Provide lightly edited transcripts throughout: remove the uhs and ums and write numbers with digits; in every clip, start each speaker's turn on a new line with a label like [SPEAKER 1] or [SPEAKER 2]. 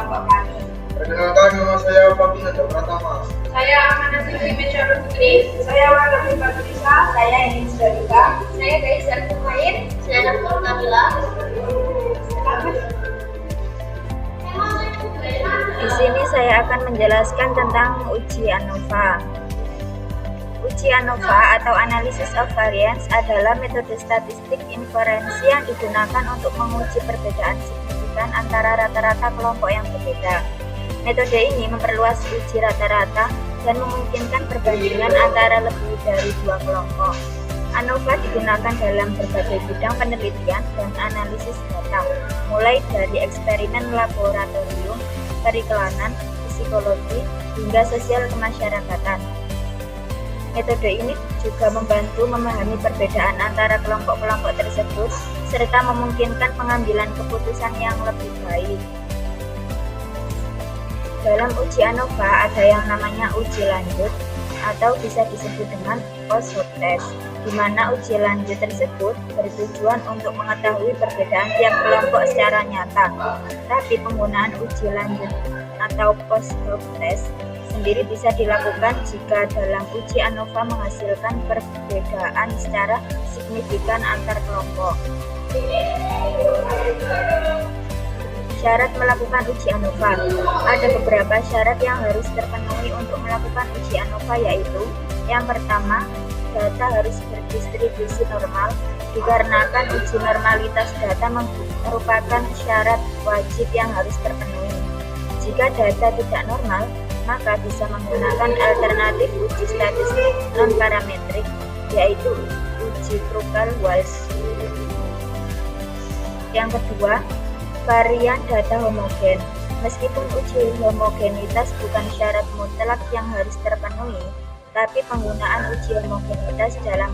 [SPEAKER 1] kelompok kami.
[SPEAKER 2] Perkenalkan, nama saya Fabinanda Pratama.
[SPEAKER 1] Saya Amanah Siti Mesyarul Putri. Saya Warga Fatrisa. Saya Enis Dalika. Saya Gaisar Kumair. Saya Nafur Kamila.
[SPEAKER 3] Di sini saya akan menjelaskan tentang uji ANOVA. Uji ANOVA atau Analysis of Variance adalah metode statistik inferensi yang digunakan untuk menguji perbedaan signifikan antara rata-rata kelompok yang berbeda. Metode ini memperluas uji rata-rata dan memungkinkan perbandingan antara lebih dari dua kelompok. ANOVA digunakan dalam berbagai bidang penelitian dan analisis data, mulai dari eksperimen laboratorium, periklanan, psikologi, hingga sosial kemasyarakatan. Metode ini juga membantu memahami perbedaan antara kelompok-kelompok tersebut, serta memungkinkan pengambilan keputusan yang lebih baik. Dalam uji ANOVA ada yang namanya uji lanjut, atau bisa disebut dengan post-hoc test, di mana uji lanjut tersebut bertujuan untuk mengetahui perbedaan tiap kelompok secara nyata. Tapi penggunaan uji lanjut atau post-hoc test sendiri bisa dilakukan jika dalam uji ANOVA menghasilkan perbedaan secara signifikan antar kelompok. Syarat melakukan uji ANOVA. Ada beberapa syarat yang harus terpenuhi untuk melakukan uji ANOVA, yaitu yang pertama, data harus berdistribusi normal, dikarenakan uji normalitas data merupakan syarat wajib yang harus terpenuhi. Jika data tidak normal, maka bisa menggunakan alternatif uji statistik non-parametrik, yaitu uji Kruskal-Walsh. Yang kedua, varian data homogen. Meskipun uji homogenitas bukan syarat mutlak yang harus terpenuhi, tapi penggunaan uji homogenitas dalam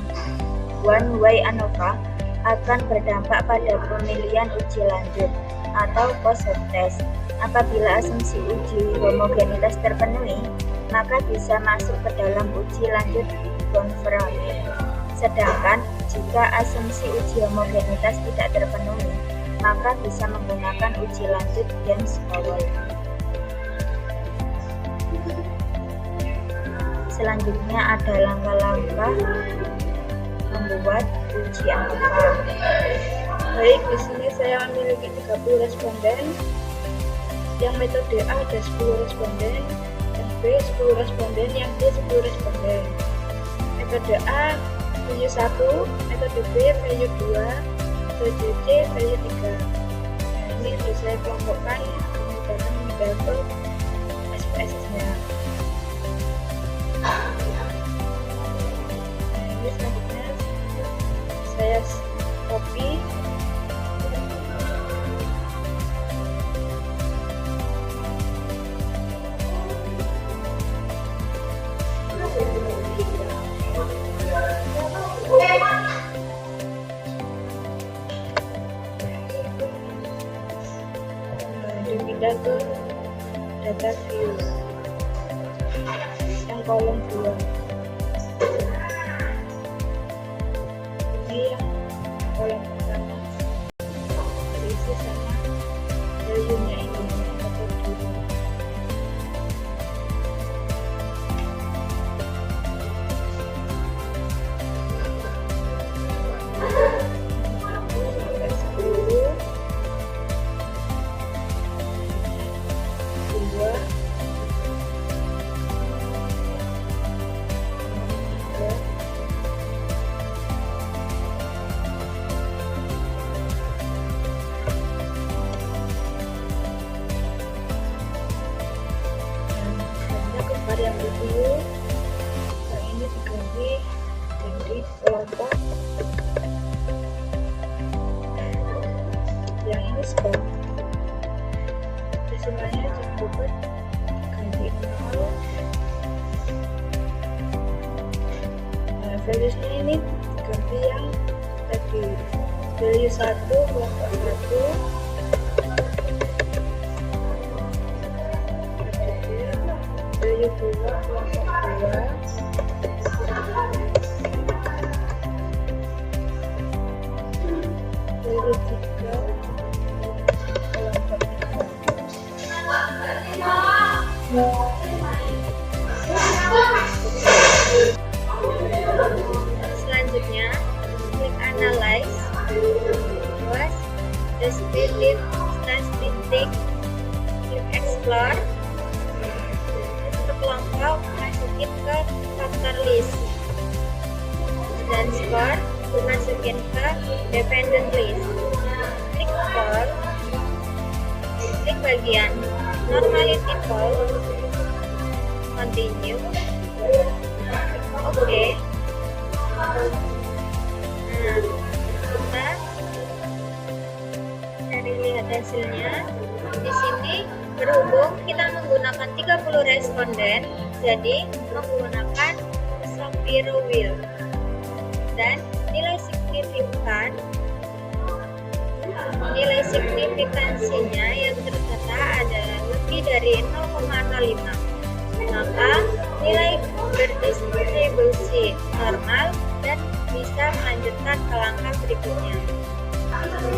[SPEAKER 3] one-way ANOVA akan berdampak pada pemilihan uji lanjut atau post-hoc test. Apabila asumsi uji homogenitas terpenuhi, maka bisa masuk ke dalam uji lanjut konfirmasi. Sedangkan jika asumsi uji homogenitas tidak terpenuhi, maka bisa menggunakan uji lanjut James-Howell. Selanjutnya ada langkah-langkah membuat uji ANOVA.
[SPEAKER 1] Baik, di sini saya memiliki 30 responden. Yang metode A ada 10 responden, yang B 10 responden, yang C 10 responden. Metode A value 1, metode B value 2, metode C value 3. Nah, ini sudah saya kelompokkan menggunakan metode SPSS-nya. Nah, ini selanjutnya saya copy. Dipindah ke data view yang kolom 2. Ini yang kolom pertama diisi sama value-nya ini atau dulu. Varian review yang ini diganti jadi kelompok, yang ini skor desimalnya dibuat ganti 0. Nah, values-nya ini diganti yang tadi value 1 kelompok 1, value 2 kelompok 2, value 3 kelompok 3.
[SPEAKER 3] Selanjutnya, klik Analyze, terus Descriptive Statistic, klik Explore, untuk kelompok masukin ke Factor List, dan Score masukin ke Dependent List. Klik All, klik bagian Normality Pool, Continue, Oke. Nah, kita cari lihat hasilnya. Di sini berhubung kita menggunakan 30 responden, jadi menggunakan Shapiro Wheel, dan nilai signifikansinya yang tertera adalah lebih dari 0,05. Maka nilai berdistribusi normal dan bisa melanjutkan ke langkah berikutnya.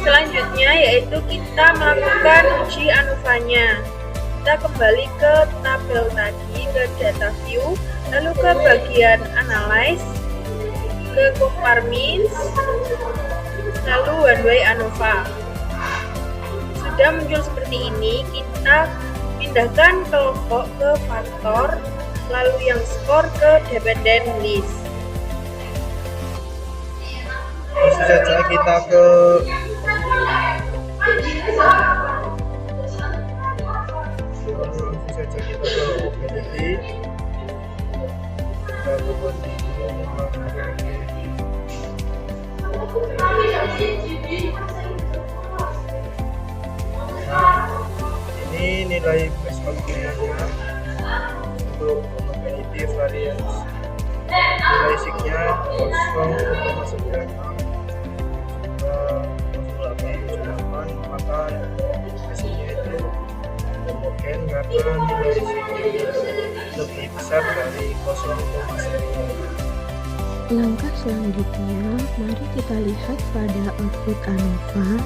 [SPEAKER 1] Selanjutnya yaitu kita melakukan uji ANOVA-nya. Kita kembali ke tabel tadi, ke data view, lalu ke bagian analyze, ke compare means, lalu one way ANOVA. Sudah muncul seperti ini, kita pindahkan kelompok ke faktor, lalu yang skor ke dependent list.
[SPEAKER 2] Langsung saja kita ke opportunity. Kita ke ini nilai perspektifnya untuk probability variance. Nilai signya 0,96 0,8, maka hasilnya itu homogen karena nilai signya lebih besar dari 0,9.
[SPEAKER 4] Langkah selanjutnya, mari kita lihat pada output ANOVA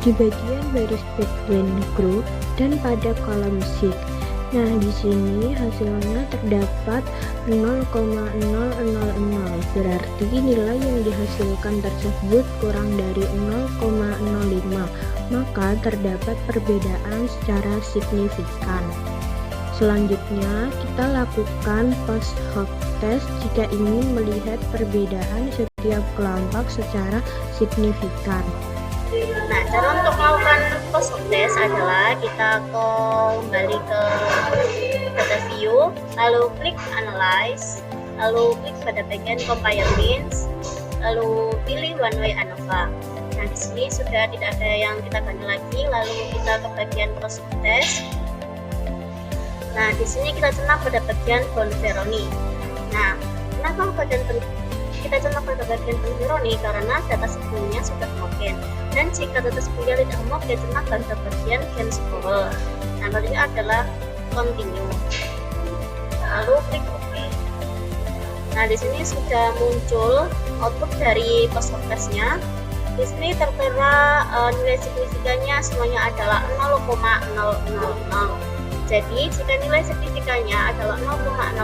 [SPEAKER 4] di bagian baris background group dan pada kolom seek. Nah, di sini hasilnya terdapat 0,000, berarti nilai yang dihasilkan tersebut kurang dari 0,05, maka terdapat perbedaan secara signifikan. Selanjutnya, kita lakukan post hoc test jika ingin melihat perbedaan setiap kelompok secara signifikan.
[SPEAKER 3] Nah, cara untuk melakukan post hoc test adalah kita kembali ke data view, lalu klik analyze, lalu klik pada bagian compare means, lalu pilih one way ANOVA. Nah, di sini sudah tidak ada yang kita ganti lagi, lalu kita ke bagian post hoc test. Nah, di sini kita centang pada bagian Bonferroni. Nah, kenapa kita centang pada bagian Bonferroni? Karena data sebelumnya sudah homogen. Dan jika data sebelumnya tidak homogen, centang pada bagian Gainsborough. Nah, berarti adalah continue. Lalu klik OK. Nah, di sini sudah muncul output dari post hoc test-nya. Di sini tertera nilai signifikannya semuanya adalah 0,000. Jadi jika nilai signifikannya adalah 0,000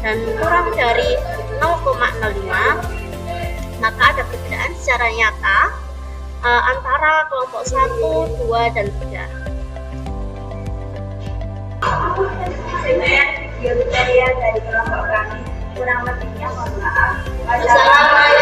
[SPEAKER 3] dan kurang dari 0,05, maka ada perbedaan secara nyata antara kelompok 1, 2, dan 3. Sekian video tutorial dari kelompok kami. Kurang lebihnya mohon maaf. Wassalamualaikum.